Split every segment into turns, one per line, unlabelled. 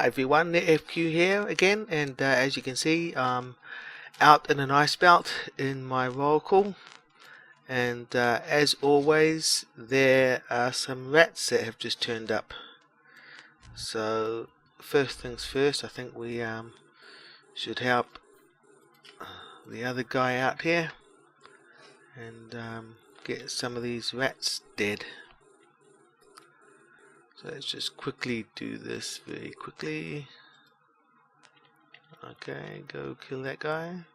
Hi everyone, NETFQ here again, and as you can see, out in an ice belt in my Rorqual, and as always there are some rats that have just turned up. So first things first, I think we should help the other guy out here and get some of these rats dead. So let's just quickly do this very quickly. Okay, go kill that guy.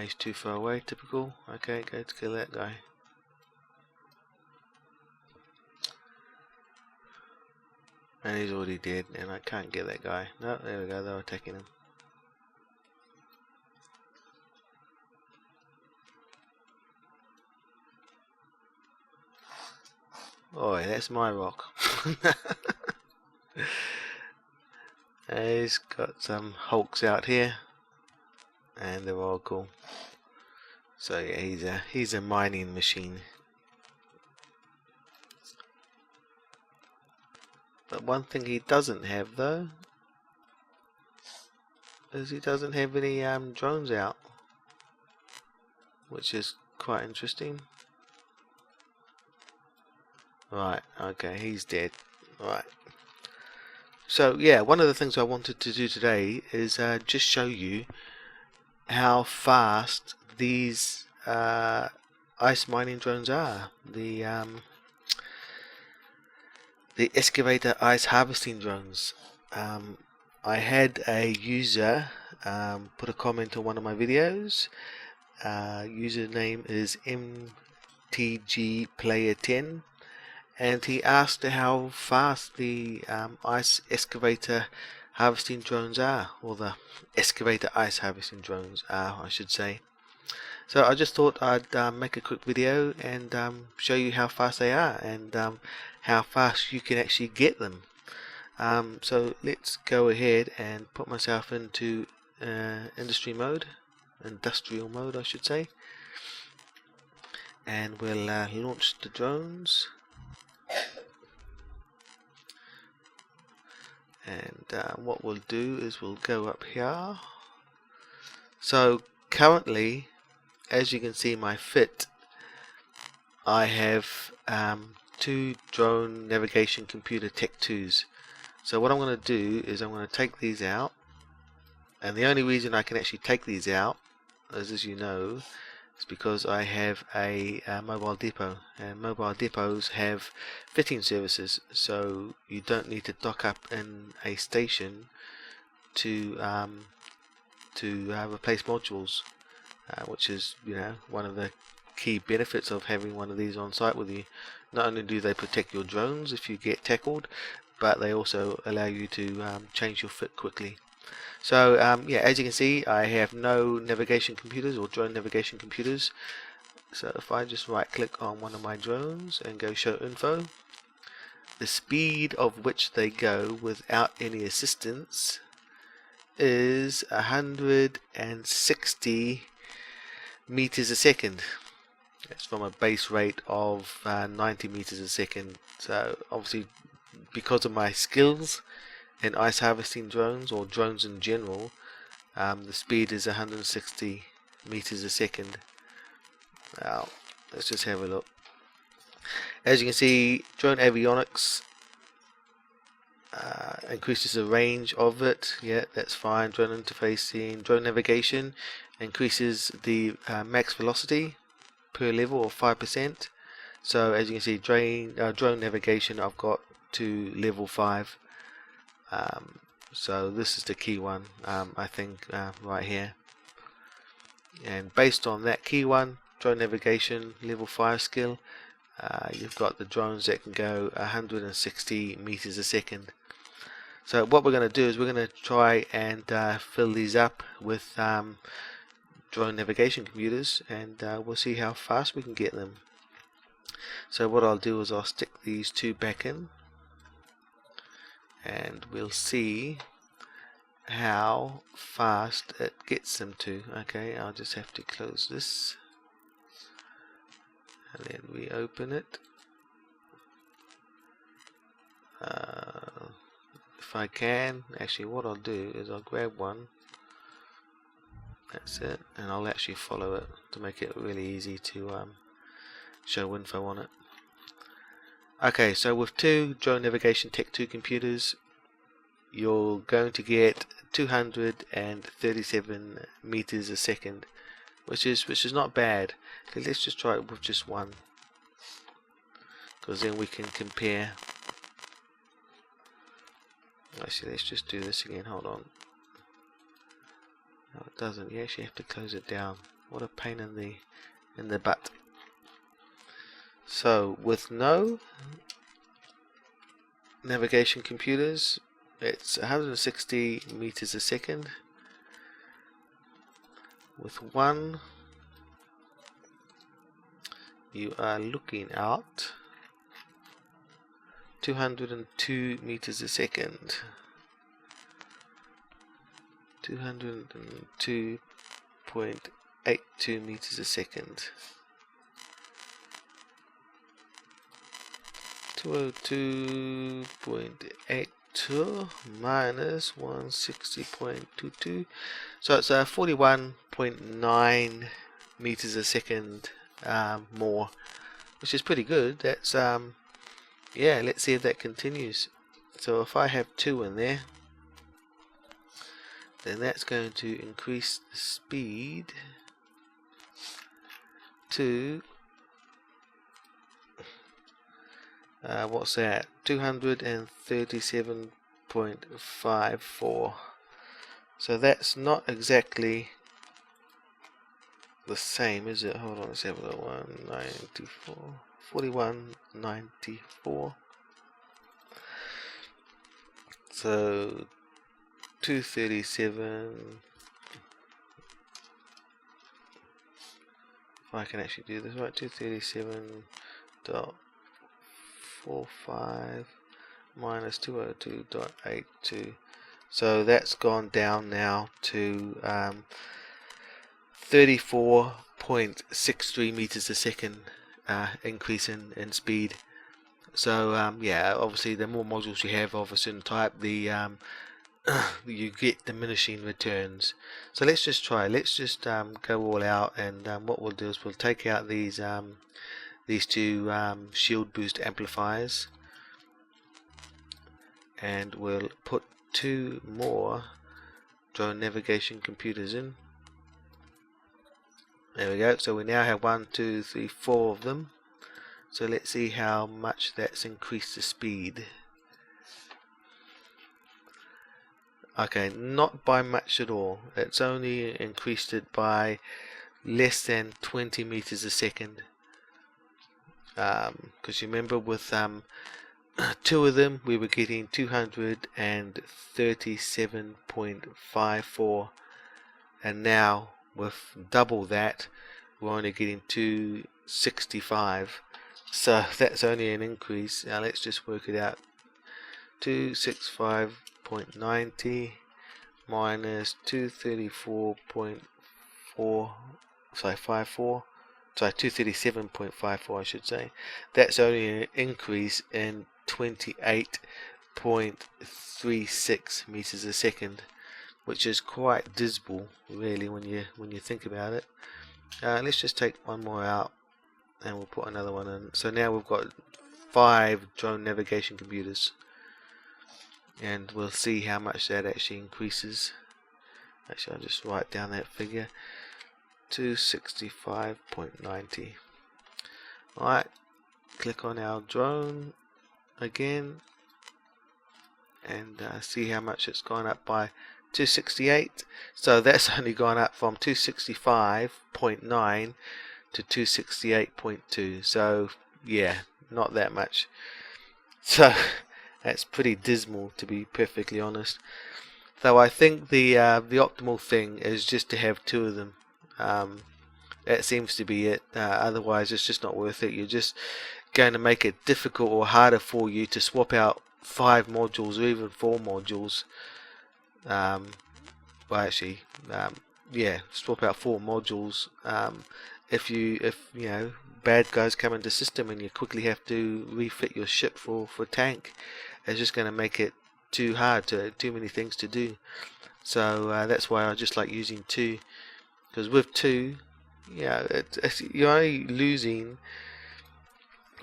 He's too far away, typical. Okay, go to kill that guy. And he's already dead, and I can't get that guy. No, there we go, they're attacking him. Oh, that's my rock. He's got some hulks out here, and they're all cool. So yeah, he's a mining machine. But one thing he doesn't have though is he doesn't have any drones out, which is quite interesting. Right, okay, he's dead. Right. So yeah, one of the things I wanted to do today is just show you how fast these ice mining drones are. The Excavator Ice Harvesting Drones. I had a user put a comment on one of my videos. Username is MTGPlayer10, and he asked how fast the ice excavator harvesting drones are, or the excavator ice harvesting drones are, I should say. So I just thought I'd make a quick video and show you how fast they are, and how fast you can actually get them. So let's go ahead and put myself into industrial mode I should say, and we'll launch the drones. And what we'll do is we'll go up here. So currently, as you can see, my fit, I have two drone navigation computer Tech 2s. So what I'm going to do is I'm going to take these out, and the only reason I can actually take these out, as you know, is because I have a mobile depot, and mobile depots have fitting services, so you don't need to dock up in a station to replace modules, which is, you know, one of the key benefits of having one of these on site with you. Not only do they protect your drones if you get tackled, but they also allow you to change your fit quickly. So yeah, as you can see, I have no navigation computers or drone navigation computers. So if I just right click on one of my drones and go show info, the speed of which they go without any assistance is 160 meters a second. It's from a base rate of 90 meters a second. So obviously, because of my skills in ice harvesting drones, or drones in general, the speed is 160 meters a second. Now let's just have a look. As you can see, drone avionics increases the range of it. Yeah, that's fine. Drone interfacing, drone navigation increases the max velocity per level of 5%. So as you can see, drone navigation I've got to level 5. So this is the key one, I think, right here. And based on that key one, drone navigation level 5 skill, you've got the drones that can go 160 meters a second. So what we're going to do is we're going to try and fill these up with drone navigation computers, and we'll see how fast we can get them. So what I'll do is I'll stick these two back in, and we'll see how fast it gets them to. Okay, I'll just have to close this and then reopen it. if I can, actually what I'll do is I'll grab one, that's it, and I'll actually follow it to make it really easy to show info on it. Okay, so with two Drone Navigation Tech 2 computers, you're going to get 237 meters a second, which is not bad. Okay, let's just try it with just one, because then we can compare. Actually, let's just do this again. Hold on. No, it doesn't. You actually have to close it down. What a pain in the butt. So with no navigation computers, it's 160 meters a second. With one, you are looking at 202 meters a second. 202.82 meters a second. 202.82 minus 160.22, so it's 41.9 meters a second more, which is pretty good. That's yeah, let's see if that continues. So if I have 2 in there, then that's going to increase the speed to what's that? 237.54. So that's not exactly the same, is it? Hold on, let's have a look. 194, 4194. So 237. If I can actually do this right, 237.45 minus 202.82. So that's gone down now to 34.63 meters a second increase in speed. So yeah, obviously the more modules you have of a certain type, the you get diminishing returns. So let's just try. Let's just go all out, and what we'll do is we'll take out these two shield boost amplifiers, and we'll put 2 more drone navigation computers in. There we go. So we now have 1, 2, 3, 4 of them. So let's see how much that's increased the speed. Okay, not by much at all. It's only increased it by less than 20 meters a second. Because you remember with 2 of them we were getting 237.54, and now with double that we're only getting 265. So that's only an increase. Now let's just work it out. 265.90 minus 234.54, sorry, 54, sorry, 237.54 I should say. That's only an increase in 28.36 meters a second, which is quite dismal really when you think about it. Let's just take one more out and we'll put another one in. So now we've got 5 drone navigation computers, and we'll see how much that actually increases. Actually, I'll just write down that figure, 265.90. Alright, click on our drone again and see how much it's gone up by. 268. So that's only gone up from 265.9 to 268.2. So yeah, not that much. So that's pretty dismal, to be perfectly honest. Though I think the optimal thing is just to have 2 of them. That seems to be it. Otherwise it's just not worth it. You're just going to make it difficult or harder for you to swap out 5 modules or even 4 modules. Well, actually, yeah, swap out 4 modules. If you bad guys come into system and you quickly have to refit your ship for tank, it's just going to make it too hard, too many things to do. So that's why I just like using 2, because with 2, yeah, you're only losing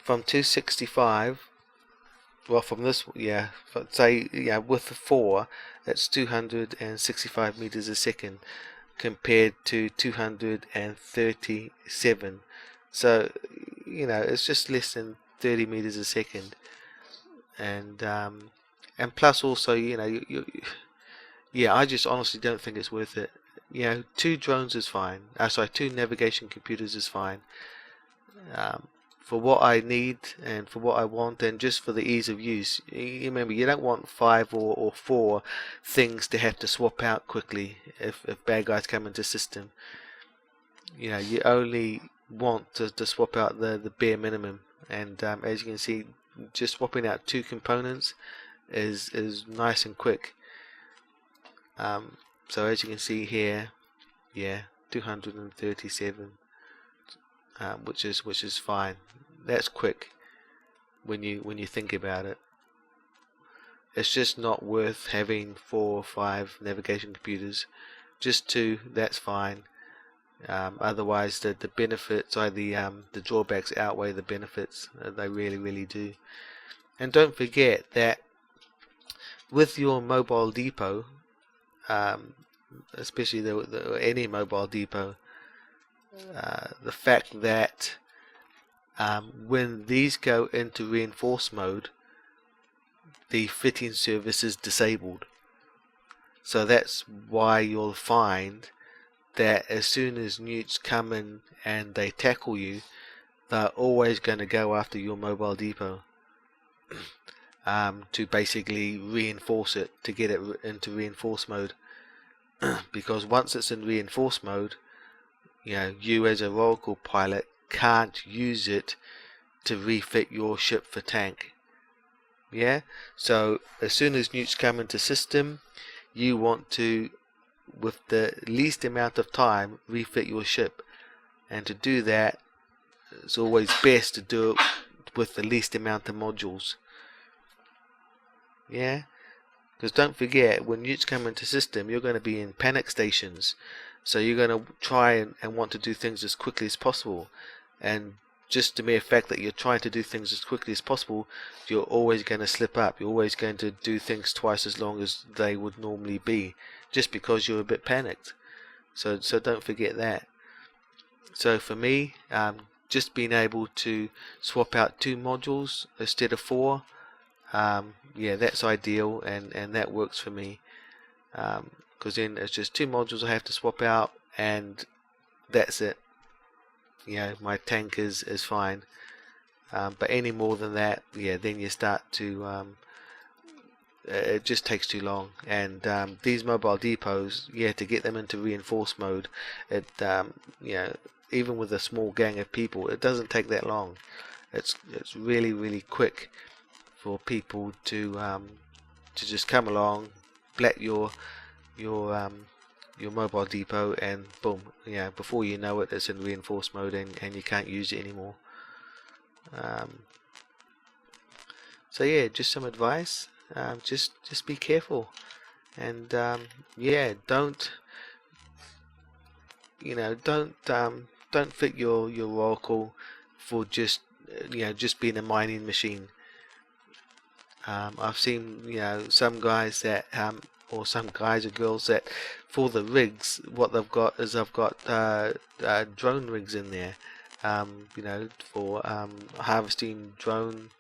from 265. Well, from this, yeah, say, yeah, with the 4, it's 265 meters a second compared to 237. So, you know, it's just less than 30 meters a second. And plus also, you know, yeah, I just honestly don't think it's worth it. You know, 2 drones is fine. Sorry, 2 navigation computers is fine. For what I need and for what I want, and just for the ease of use. You remember, you don't want 5 or 4 things to have to swap out quickly if bad guys come into system. You know, you only want to swap out the bare minimum, and as you can see, just swapping out 2 components is nice and quick. So as you can see here, yeah, 237. Which is fine. That's quick when you think about it. It's just not worth having 4 or 5 navigation computers. Just 2, that's fine. Otherwise, the benefits or the drawbacks outweigh the benefits. They really do. And don't forget that with your mobile depot, especially any mobile depot, the fact that when these go into reinforce mode, the fitting service is disabled. So that's why you'll find that as soon as newts come in and they tackle you, they're always going to go after your mobile depot to basically reinforce it, to get it into reinforce mode. Because once it's in reinforce mode, you know, you as a Rorqual pilot can't use it to refit your ship for tank. Yeah, so as soon as newts come into system, you want to, with the least amount of time, refit your ship. And to do that, it's always best to do it with the least amount of modules. Yeah, because don't forget, when newts come into system, you're going to be in panic stations. So you're going to try and want to do things as quickly as possible. And just the mere fact that you're trying to do things as quickly as possible, you're always going to slip up. You're always going to do things twice as long as they would normally be, just because you're a bit panicked. So don't forget that. So for me, just being able to swap out 2 modules instead of 4, yeah, that's ideal, and that works for me. Because then it's just 2 modules I have to swap out, and that's it. You know, my tank is fine. But any more than that, yeah, then you start to it just takes too long. And these mobile depots, yeah, to get them into reinforce mode, it you know, even with a small gang of people, it doesn't take that long. It's really quick for people to just come along, blat your mobile depot, and boom, yeah, before you know it, it's in reinforce mode, and you can't use it anymore. So yeah, just some advice. Just be careful, and yeah, don't fit your Rorqual for just just being a mining machine. I've seen some guys that or some guys or girls that for the rigs, what they've got is I've got drone rigs in there. For harvesting drone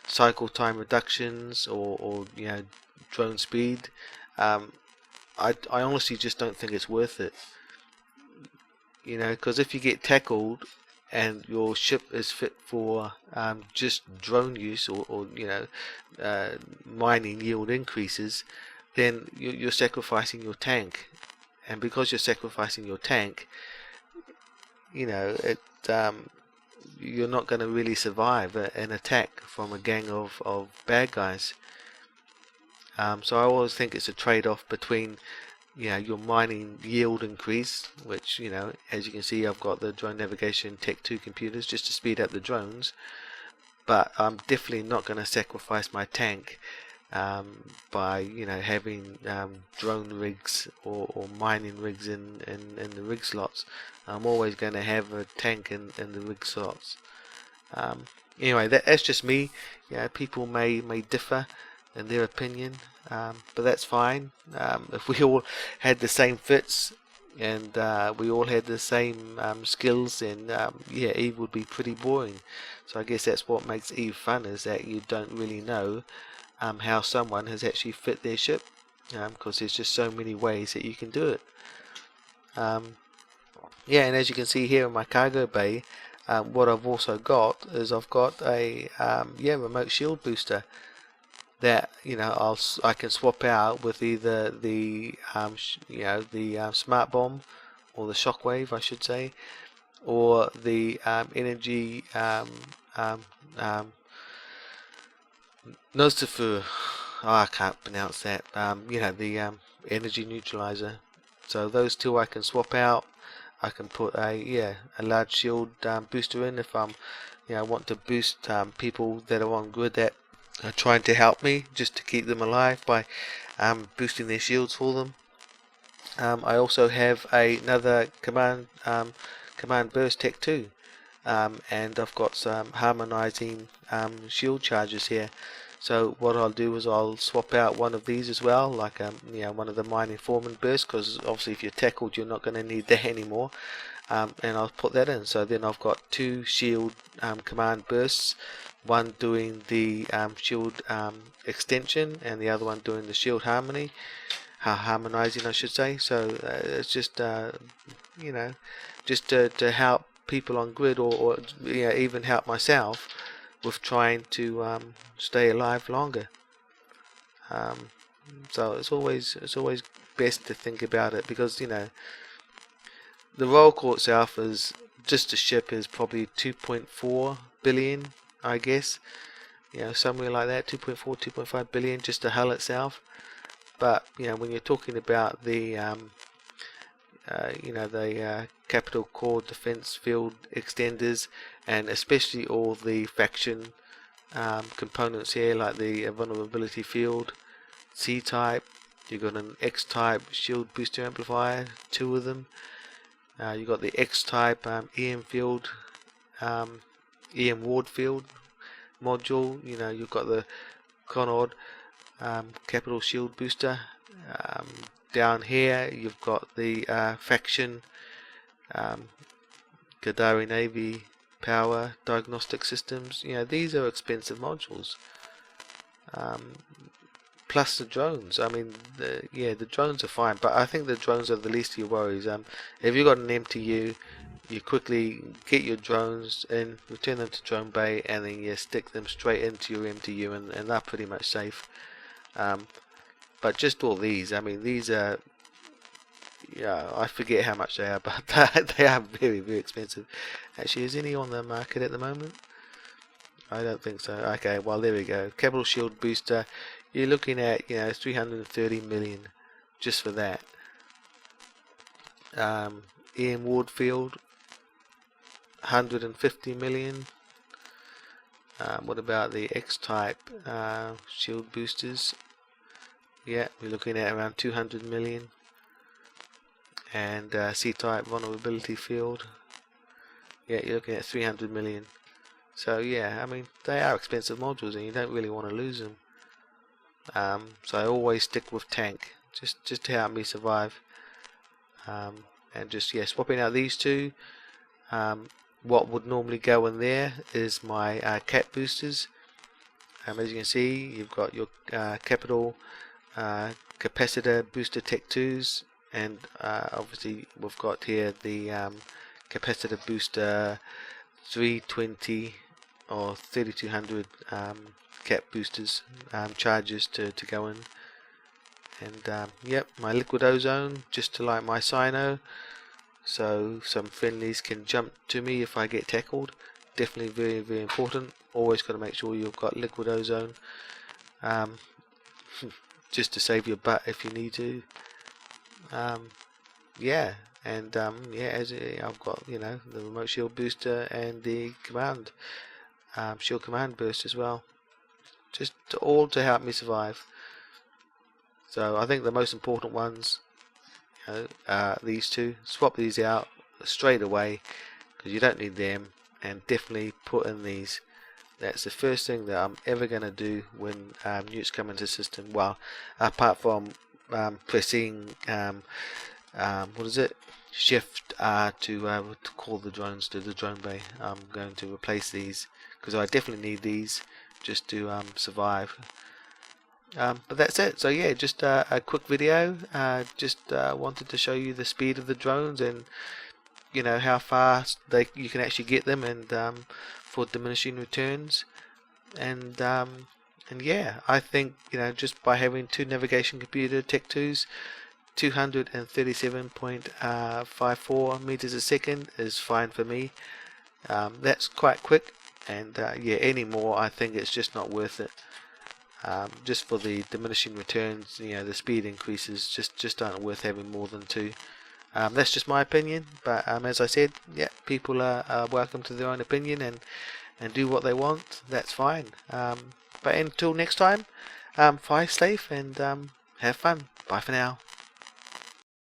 cycle time reductions, or drone speed. I honestly just don't think it's worth it. Because if you get tackled and your ship is fit for just drone use, or mining yield increases, then you're sacrificing your tank. And because you're sacrificing your tank, you're not going to really survive an attack from a gang of bad guys. So I always think it's a trade-off between your mining yield increase, which as you can see, I've got the drone navigation tech 2 computers just to speed up the drones, but I'm definitely not going to sacrifice my tank by having drone rigs or mining rigs in the rig slots. I'm always going to have a tank in the rig slots. Anyway, that's just me. People may differ in their opinion, but that's fine. If we all had the same fits and we all had the same skills, then Eve would be pretty boring. So I guess that's what makes Eve fun, is that you don't really know how someone has actually fit their ship, because there's just so many ways that you can do it. And as you can see here in my cargo bay, what I've also got is I've got a remote shield booster that I can swap out with either the smart bomb, or the shockwave I should say, or the energy Nostafu. I can't pronounce that. The energy neutralizer. So those two I can swap out. I can put a large shield booster in if I'm want to boost people that are on grid that are trying to help me, just to keep them alive by boosting their shields for them. I also have another command burst tech 2, and I've got some harmonizing shield charges here. So what I'll do is I'll swap out one of these as well, like one of the mining foreman bursts, because obviously if you're tackled you're not going to need that anymore, and I'll put that in. So then I've got two shield command bursts, one doing the shield extension and the other one doing the shield harmonizing I should say. So it's just just to help people on grid, or even help myself with trying to stay alive longer. So it's always best to think about it, because the Rorqual itself is just a ship is probably 2.4 billion, I guess, somewhere like that, 2.4 2.5 billion, just the hull itself. But when you're talking about the capital core defense field extenders, and especially all the faction components here, like the vulnerability field, C-type, you've got an X-type shield booster amplifier, two of them. You've got the X-type EM field, EM ward field module. You've got the Conord capital shield booster. Down here you've got the faction Gadari Navy power diagnostic systems. These are expensive modules. Plus the drones. I mean, the drones are fine, but I think the drones are the least of your worries. If you've got an MTU, you quickly get your drones in, return them to drone bay, and then you stick them straight into your MTU, and they're pretty much safe. But just all these, I mean, these are, I forget how much they are, but they are very, very expensive. Actually, is any on the market at the moment? I don't think so. Okay, well, there we go. Capital shield booster, you're looking at 330 million just for that. EM ward field, 150 million. What about the X-type shield boosters? Yeah, we're looking at around 200 million. And C-type vulnerability field, yeah, you're looking at 300 million. So yeah, I mean, they are expensive modules, and you don't really want to lose them. So I always stick with tank, just to help me survive. And just swapping out these two. What would normally go in there is my cat boosters. As you can see, you've got your capital capacitor booster tech 2s, and obviously we've got here the capacitor booster 320 or 3200 cap boosters charges to go in. And yep, my liquid ozone, just to like my Sino, so some friendlies can jump to me if I get tackled. Definitely very, very important. Always got to make sure you've got liquid ozone, just to save your butt if you need to. Yeah, and I've got the remote shield booster and the command shield command burst as well, just all to help me survive. So I think the most important ones, are these two. Swap these out straight away because you don't need them, and definitely put in these. That's the first thing that I'm ever going to do when newts come into the system. Well, apart from pressing what is it, shift to call the drones to the drone bay. I'm going to replace these because I definitely need these just to survive. But that's it. So yeah, just a quick video. Just wanted to show you the speed of the drones, and how fast you can actually get them, and for diminishing returns. And yeah, I think just by having 2 navigation computer Tech 2s, 237.54 meters a second is fine for me. That's quite quick, and yeah, any more I think it's just not worth it. Just for the diminishing returns, the speed increases just aren't worth having more than 2. That's just my opinion, but as I said, yeah, people are welcome to their own opinion and do what they want. That's fine. But until next time, fly safe and have fun. Bye for now.